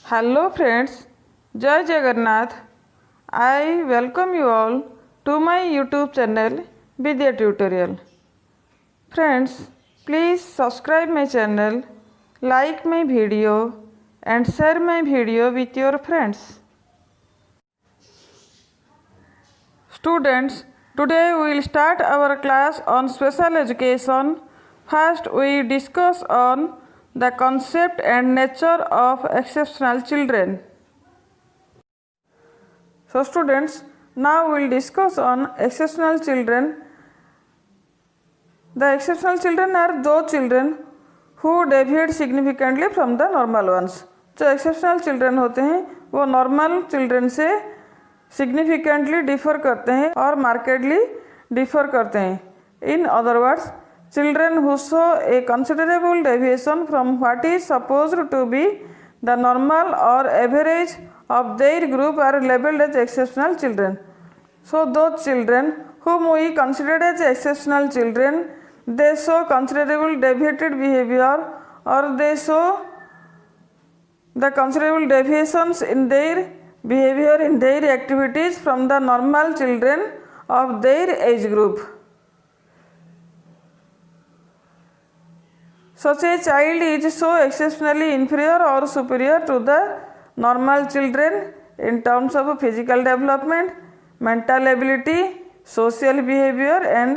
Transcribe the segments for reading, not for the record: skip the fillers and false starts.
Hello friends, Jai Jagannath. I welcome you all to my YouTube channel Vidya Tutorial. Friends, please subscribe my channel, like my video and share my video with your friends. Students, today we will start our class on special education. First we discuss on the concept and nature of exceptional children. So students, now we will discuss on exceptional children. The exceptional children are those children who deviate significantly from the normal ones. जो exceptional children होते हैं वो normal children से significantly differ करते हैं और markedly differ करते हैं. In other words, children who show a considerable deviation from what is supposed to be the normal or average of their group are labeled as exceptional children. So those children whom we consider as exceptional children, they show considerable deviated behavior or they show the considerable deviations in their behavior, in their activities from the normal children of their age group. Such a child is so exceptionally inferior or superior to the normal children in terms of physical development, mental ability, social behavior and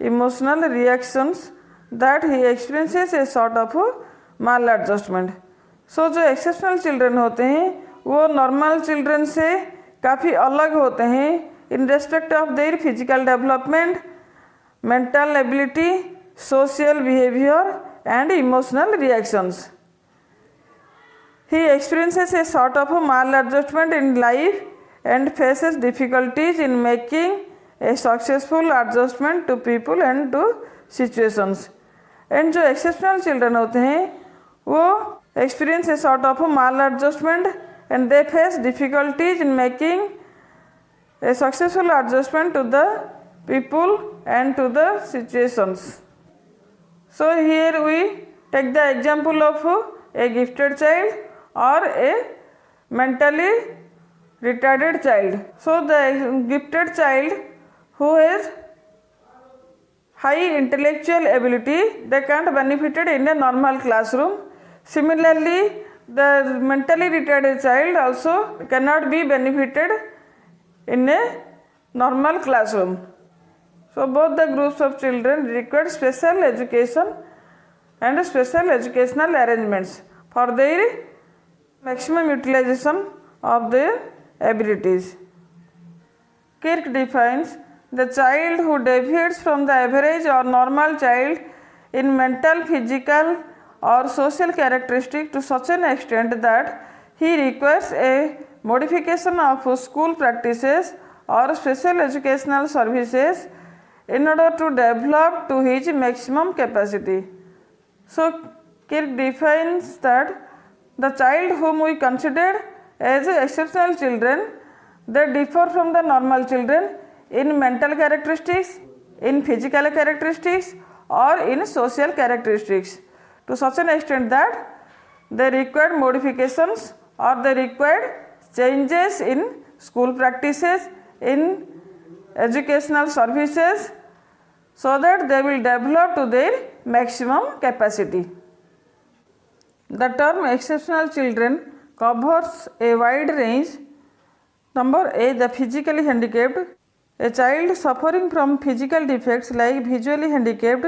emotional reactions that he experiences a sort of maladjustment. So जो exceptional children होते हैं वो normal children से काफ़ी अलग होते हैं in respect of their physical development, mental ability, social behavior and emotional reactions. He experiences a sort of maladjustment in life and faces difficulties in making a successful adjustment to people and to situations. And जो exceptional children होते हैं वो experience a sort of maladjustment and they face difficulties in making a successful adjustment to the people and to the situations. So here we take the example of a gifted child or a mentally retarded child. So the gifted child who has high intellectual ability, they can't benefited in a normal classroom. Similarly, the mentally retarded child also cannot be benefited in a normal classroom. So both the groups of children require special education and special educational arrangements for their maximum utilization of their abilities. Kirk defines the child who deviates from the average or normal child in mental, physical or social characteristic to such an extent that he requires a modification of school practices or special educational services in order to develop to his maximum capacity. So Kirk defines that the child whom we consider as exceptional children, they differ from the normal children in mental characteristics, in physical characteristics or in social characteristics to such an extent that they require modifications or they require changes in school practices, in educational services, so that they will develop to their maximum capacity. The term exceptional children covers a wide range. Number A, the physically handicapped. A child suffering from physical defects like visually handicapped,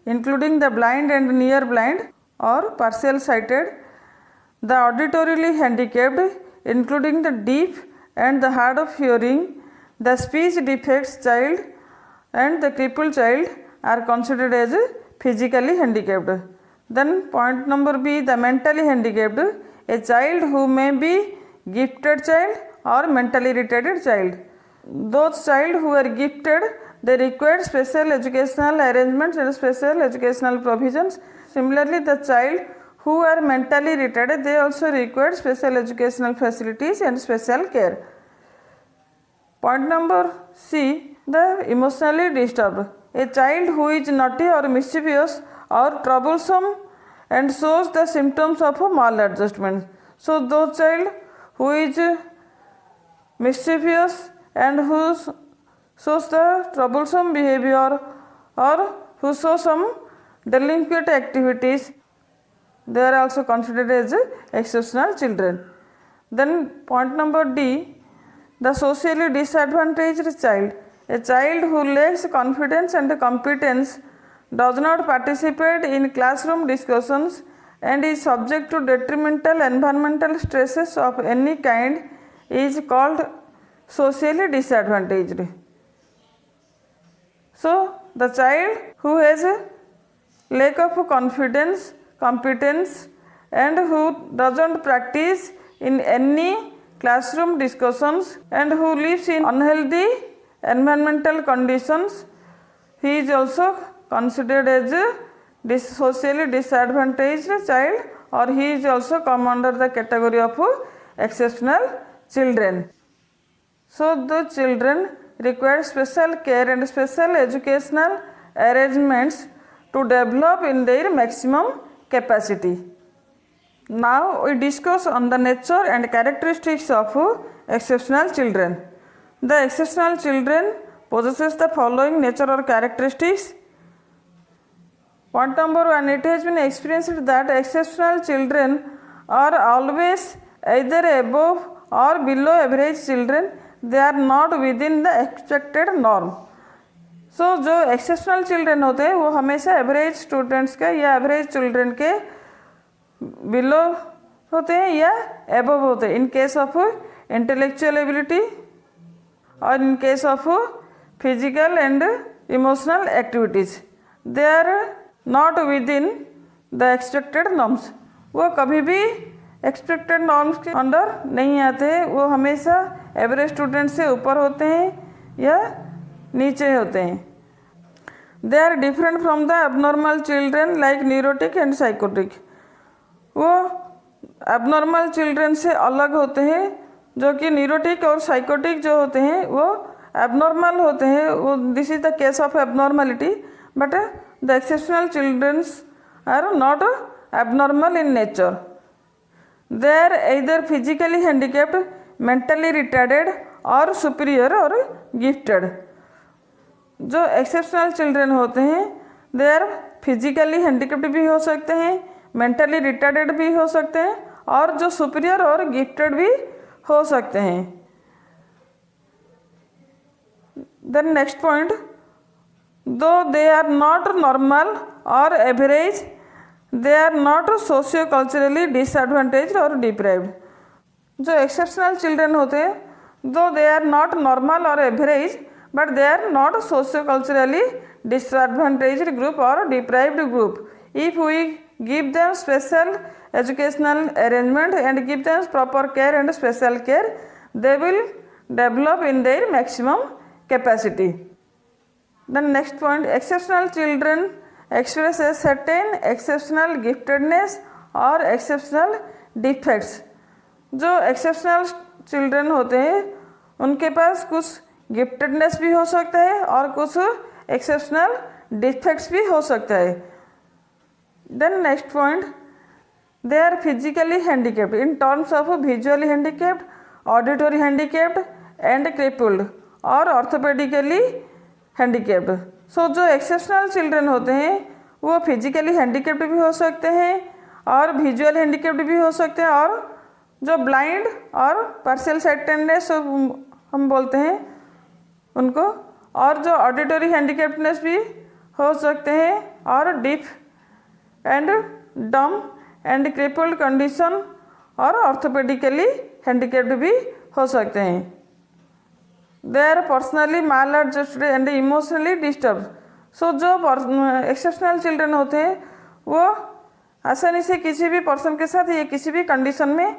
including the blind and near blind or partial sighted, the auditorily handicapped, including the deaf and the hard of hearing, the speech defects child and the crippled child are considered as physically handicapped. Then point number B, the mentally handicapped, a child who may be gifted child or mentally retarded child. Those child who are gifted, they require special educational arrangements and special educational provisions. Similarly, the child who are mentally retarded, they also require special educational facilities and special care. Point number C, the emotionally disturbed. A child who is naughty or mischievous or troublesome and shows the symptoms of maladjustment. So those child who is mischievous and who shows the troublesome behavior or who show some delinquent activities, they are also considered as exceptional children. Then point number D, the socially disadvantaged child. A child who lacks confidence and competence, does not participate in classroom discussions and is subject to detrimental environmental stresses of any kind is called socially disadvantaged. So the child who has a lack of confidence, competence and who doesn't practice in any classroom discussions and who lives in unhealthy environmental conditions, he is also considered as a socially disadvantaged child, or he is also come under the category of exceptional children. So the children require special care and special educational arrangements to develop in their maximum capacity. Now we discuss on the nature and characteristics of exceptional children. The exceptional children possesses the following nature or characteristics. Point number 1, it has been experienced that exceptional children are always either above or below average children. They are not within the expected norm. So जो exceptional children होते हैं वो हमेशा average students के या average children के below होते हैं या एबव होते हैं in case of intellectual ability और in case of physical and emotional activities. They are not within the expected norms. वो कभी भी एक्सपेक्टेड नॉर्म्स के अंडर नहीं आते हैं. वो हमेशा एवरेज स्टूडेंट से ऊपर होते हैं या नीचे होते हैं. They are different from the abnormal children like neurotic and psychotic. वो एबनॉर्मल चिल्ड्रन से अलग होते हैं जो कि न्यूरोटिक और साइकोटिक जो होते हैं वो एबनॉर्मल होते हैं. वो this is the case of abnormality, but the exceptional childrens are not abnormal in nature. They are either physically handicapped, mentally retarded और superior और gifted. जो एक्सेप्शनल चिल्ड्रन होते हैं दे आर फिजिकली हैंडिकैप्ड भी हो सकते हैं, मेंटली रिटार्डेड भी हो सकते हैं और जो सुपीरियर और गिफ्टेड भी हो सकते हैं. Then next point, though they are not normal और average, they are not socio culturally disadvantage और डिप्राइव्ड. जो एक्सेप्शनल चिल्ड्रन होते हैं though they are not normal और average, but they are not socio-culturally disadvantaged group or deprived group. If we give them special educational arrangement and give them proper care and special care, they will develop in their maximum capacity. The next point, exceptional children express a certain exceptional giftedness or exceptional defects. जो exceptional children होते हैं उनके पास कुछ giftedness भी हो सकता है और कुछ एक्सेप्शनल डिफेक्ट्स भी हो सकता है. Then next point, they are physically handicapped in terms of visually handicapped, auditory handicapped and crippled और ऑर्थोपेडिकली हैंडिकेप्ड. सो जो एक्सेप्शनल चिल्ड्रन होते हैं वो फिजिकली हैंडिकेप्ड भी हो सकते हैं और विजुअल हैंडिकेप्ड भी हो सकते हैं और जो ब्लाइंड और पार्शियल साइटेडनेस हम बोलते हैं उनको, और जो ऑडिटरी हैंडिकेप्डनेस भी हो सकते हैं और deaf and dumb and crippled condition और ऑर्थोपेडिकली हैंडिकेप्ड भी हो सकते हैं. They are personally maladjusted and emotionally disturb. So जो एक्सेप्शनल चिल्ड्रन होते हैं वो आसानी से किसी भी पर्सन के साथ या किसी भी कंडीशन में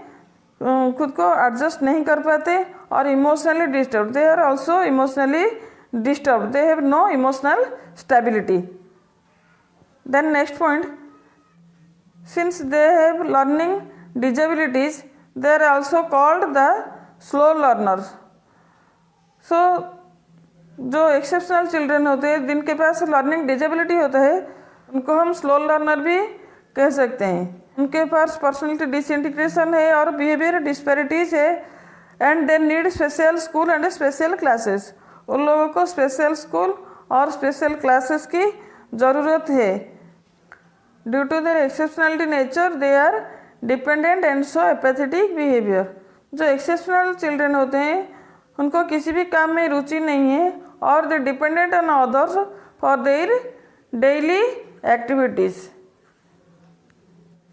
खुद को एडजस्ट नहीं कर पाते और emotionally disturb. They are also emotionally disturb, they have no emotional stability. Then next point, since they have learning disabilities they are also called the slow learners. So जो एक्सेप्शनल चिल्ड्रन होते हैं जिनके पास learning disability होता है उनको हम slow learner भी कह सकते हैं। उनके पास पर्सनैलिटी डिसइंटीग्रेशन है और बिहेवियर डिस्पैरिटीज है and they need special school and special classes. उन लोगों को स्पेशल स्कूल और स्पेशल क्लासेस की ज़रूरत है। Due to their exceptionality nature they are dependent and show apathetic behaviour. जो एक्सेप्शनल चिल्ड्रन होते हैं उनको किसी भी काम में रुचि नहीं है और they dependent on others for their daily activities.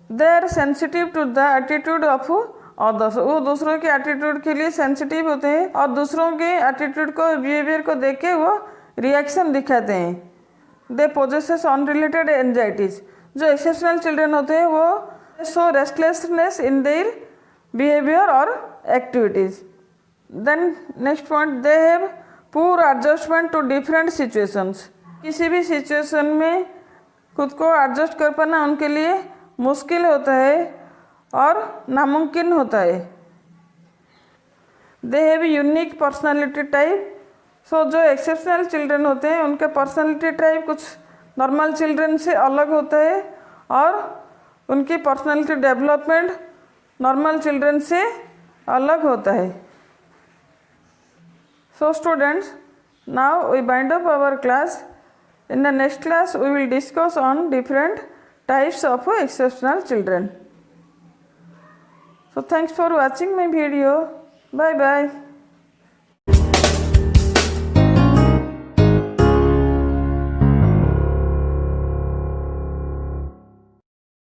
They are sensitive to the attitude of others. वो दूसरों के एटीट्यूड के लिए सेंसिटिव होते हैं और दूसरों के एटीट्यूड को, बिहेवियर को देख के वो रिएक्शन दिखाते हैं। They possesses unrelated anxieties. जो एक्सेप्शनल चिल्ड्रन होते हैं वो show restlessness in their behaviour और activities. Then next point, they have poor adjustment to different situations. किसी भी सिचुएशन में खुद को एडजस्ट कर पाना उनके लिए मुश्किल होता है और नामुमकिन होता है। They have unique personality type. So जो एक्सेप्शनल चिल्ड्रन होते हैं उनके पर्सनालिटी टाइप कुछ नॉर्मल चिल्ड्रन से अलग होता है और उनकी पर्सनालिटी डेवलपमेंट नॉर्मल चिल्ड्रन से अलग होता है। So students, now we bind up our class. In the next class we will discuss on different types of exceptional children. So thanks for watching my video. Bye bye.